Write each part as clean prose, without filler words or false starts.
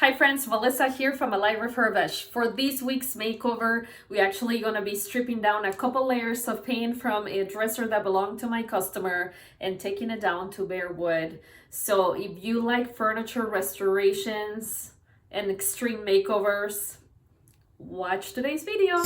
Hi friends, Melissa here from Alive Refurbish. For this week's makeover, we're actually going to be stripping down a couple layers of paint from a dresser that belonged to my customer and taking it down to bare wood. So if you like furniture restorations and extreme makeovers, watch today's video.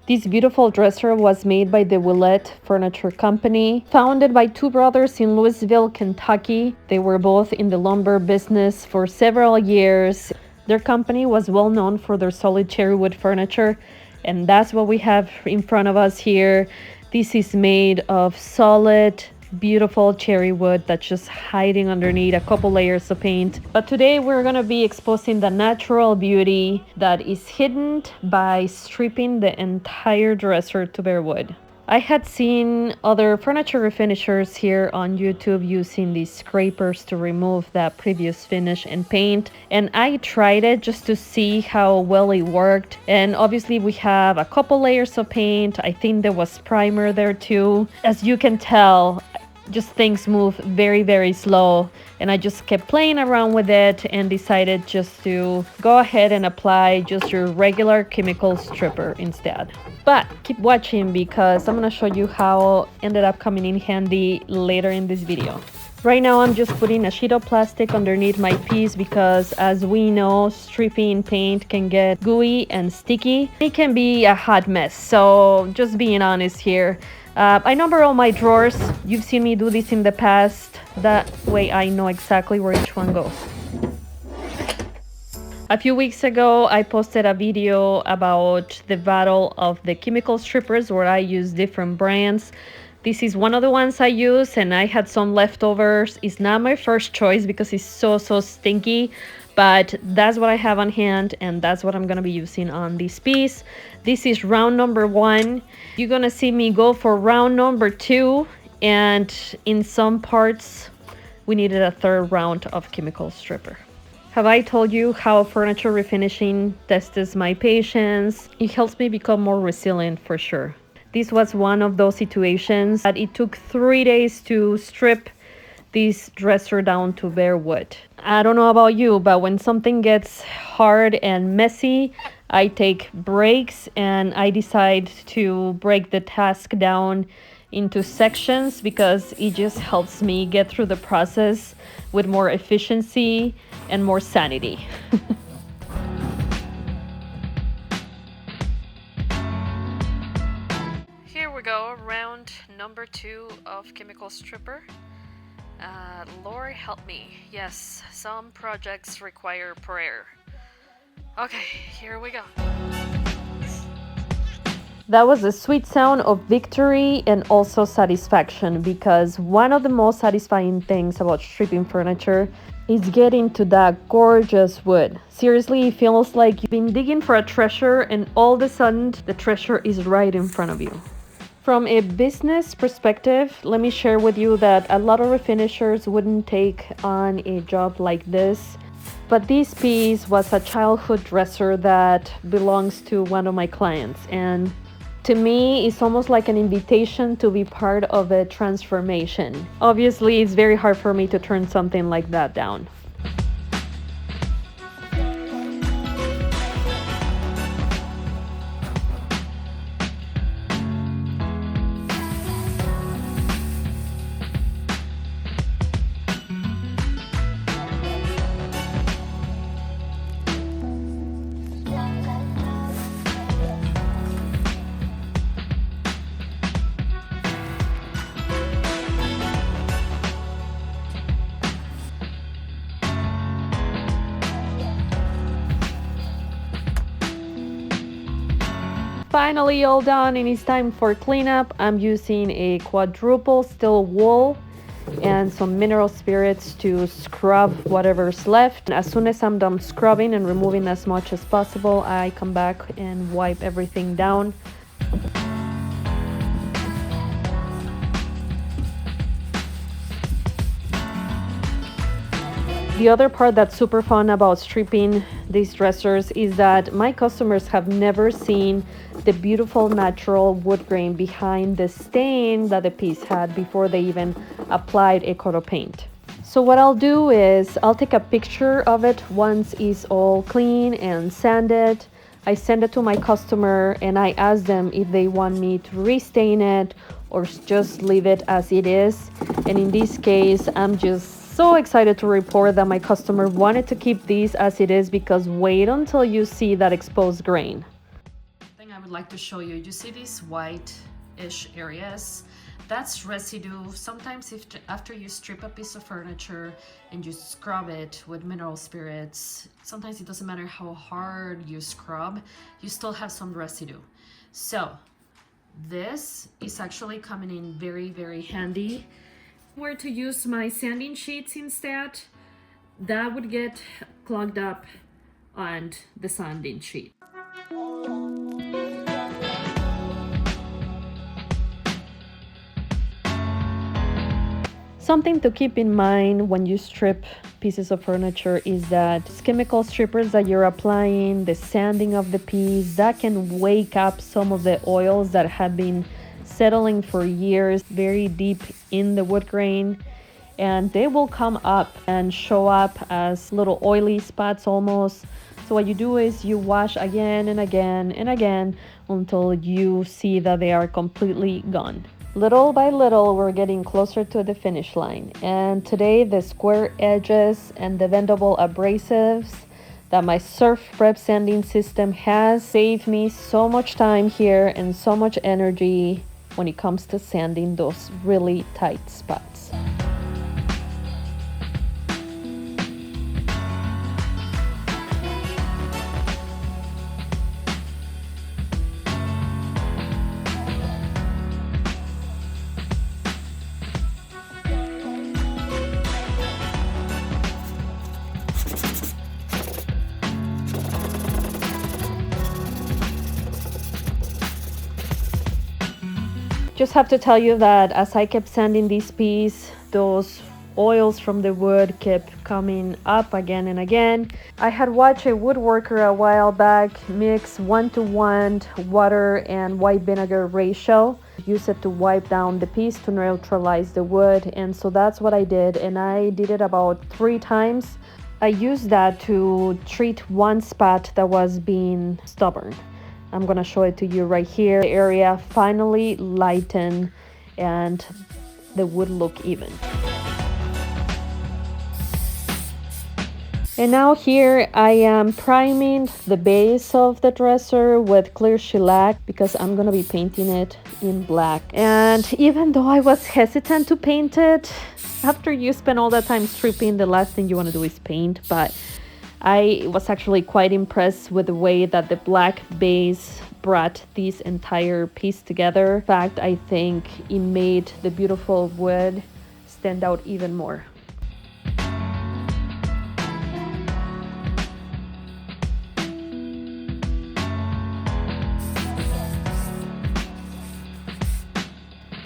This beautiful dresser was made by the Willett Furniture Company, founded by two brothers in Louisville, Kentucky. They were both in the lumber business for several years. Their company was well known for their solid cherry wood furniture, and that's what we have in front of us here. This is made of solid, beautiful cherry wood that's just hiding underneath a couple layers of paint. But today we're going to be exposing the natural beauty that is hidden by stripping the entire dresser to bare wood. I had seen other furniture refinishers here on YouTube using these scrapers to remove that previous finish and paint, and I tried it just to see how well it worked. And obviously we have a couple layers of paint. I think there was primer there too. As you can tell, just things move very slow, and I just kept playing around with it and decided just to go ahead and apply just your regular chemical stripper instead. But keep watching because I'm gonna show you how it ended up coming in handy later in this video. Right now I'm just putting a sheet of plastic underneath my piece because, as we know, stripping paint can get gooey and sticky. It can be a hot mess, so just being honest here. I number all my drawers. You've seen me do this in the past. That way I know exactly where each one goes. A few weeks ago, I posted a video about the battle of the chemical strippers where I use different brands. This is one of the ones I use, and I had some leftovers. It's not my first choice because it's so stinky, but that's what I have on hand, and that's what I'm gonna be using on this piece. This is round number 1. You're gonna see me go for round number 2, and in some parts we needed a third round of chemical stripper. Have I told you how furniture refinishing tests my patience? It helps me become more resilient for sure. This was one of those situations that it took 3 days to strip this dresser down to bare wood. I don't know about you, but when something gets hard and messy, I take breaks and I decide to break the task down into sections because it just helps me get through the process with more efficiency and more sanity. Here we go, round number 2 of chemical stripper. Lord help me. Yes, some projects require prayer. Okay, here we go. That was a sweet sound of victory and also satisfaction, because one of the most satisfying things about stripping furniture is getting to that gorgeous wood. Seriously, it feels like you've been digging for a treasure and all of a sudden the treasure is right in front of you. From a business perspective, let me share with you that a lot of refinishers wouldn't take on a job like this. But this piece was a childhood dresser that belongs to one of my clients. And to me, it's almost like an invitation to be part of a transformation. Obviously, it's very hard for me to turn something like that down. Finally all done, and it's time for cleanup. I'm using a quadruple steel wool and some mineral spirits to scrub whatever's left. As soon as I'm done scrubbing and removing as much as possible, I come back and wipe everything down. The other part that's super fun about stripping these dressers is that my customers have never seen the beautiful natural wood grain behind the stain that the piece had before they even applied a coat of paint. So what I'll do is I'll take a picture of it once it's all clean and sanded. I send it to my customer and I ask them if they want me to restain it or just leave it as it is. And in this case, I'm just so excited to report that my customer wanted to keep these as it is, because wait until you see that exposed grain. Thing I would like to show you, you see these white-ish areas? That's residue. Sometimes after you strip a piece of furniture and you scrub it with mineral spirits, sometimes it doesn't matter how hard you scrub, you still have some residue. So this is actually coming in very, very handy. Were to use my sanding sheets instead, that would get clogged up on the sanding sheet. Something to keep in mind when you strip pieces of furniture is that chemical strippers that you're applying, the sanding of the piece, that can wake up some of the oils that have been settling for years very deep in the wood grain, and they will come up and show up as little oily spots almost. So what you do is you wash again and again and again until you see that they are completely gone. Little by little, we're getting closer to the finish line. And today, the square edges and the bendable abrasives that my surf prep sanding system has saved me so much time here and so much energy when it comes to sanding those really tight spots. Just have to tell you that as I kept sanding this piece, those oils from the wood kept coming up again and again. I had watched a woodworker a while back mix 1-to-1 water and white vinegar ratio. Use it to wipe down the piece to neutralize the wood, and so that's what I did, and I did it about 3 times. I used that to treat one spot that was being stubborn. I'm gonna show it to you right here. The area finally lightened and the wood look even. And now here I am priming the base of the dresser with clear shellac because I'm gonna be painting it in black. And even though I was hesitant to paint it, after you spend all that time stripping, the last thing you want to do is paint. But I was actually quite impressed with the way that the black base brought this entire piece together. In fact, I think it made the beautiful wood stand out even more.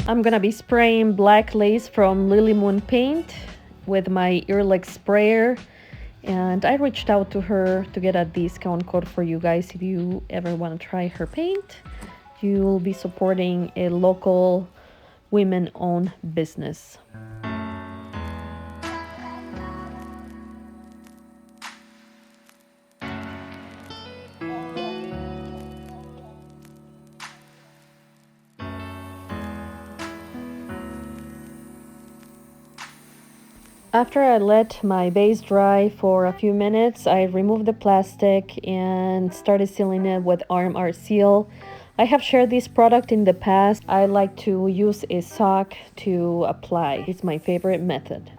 I'm gonna be spraying black lace from Lily Moon Paint with my earlick sprayer. And I reached out to her to get a discount code for you guys. If you ever want to try her paint, you will be supporting a local women-owned business. After I let my base dry for a few minutes, I removed the plastic and started sealing it with RMR Seal. I have shared this product in the past. I like to use a sock to apply. It's my favorite method.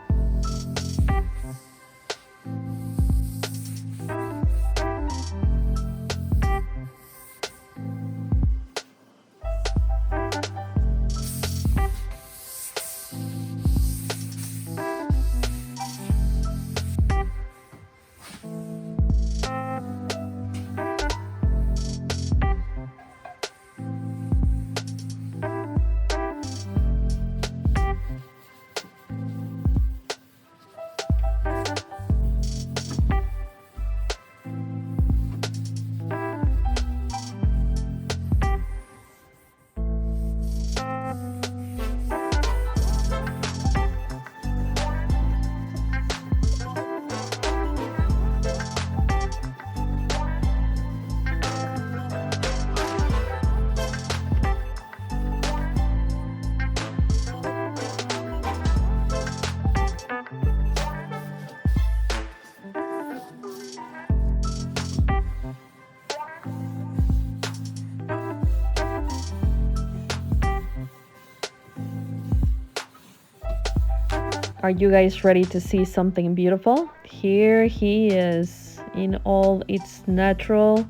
Are you guys ready to see something beautiful? Here he is in all its natural,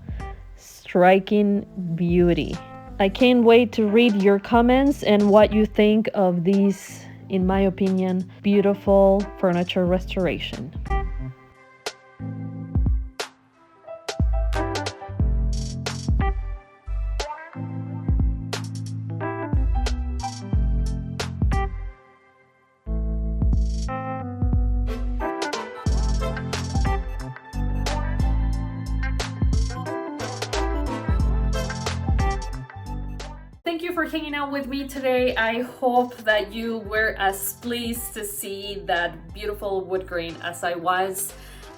striking beauty. I can't wait to read your comments and what you think of these, in my opinion, beautiful furniture restoration. Thank you for hanging out with me today. I hope that you were as pleased to see that beautiful wood grain as I was.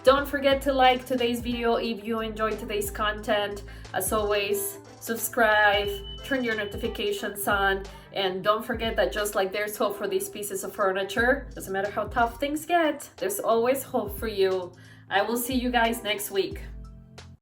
Don't forget to like today's video if you enjoyed today's content. As always, subscribe, turn your notifications on, and don't forget that just like there's hope for these pieces of furniture, doesn't matter how tough things get, there's always hope for you. I will see you guys next week.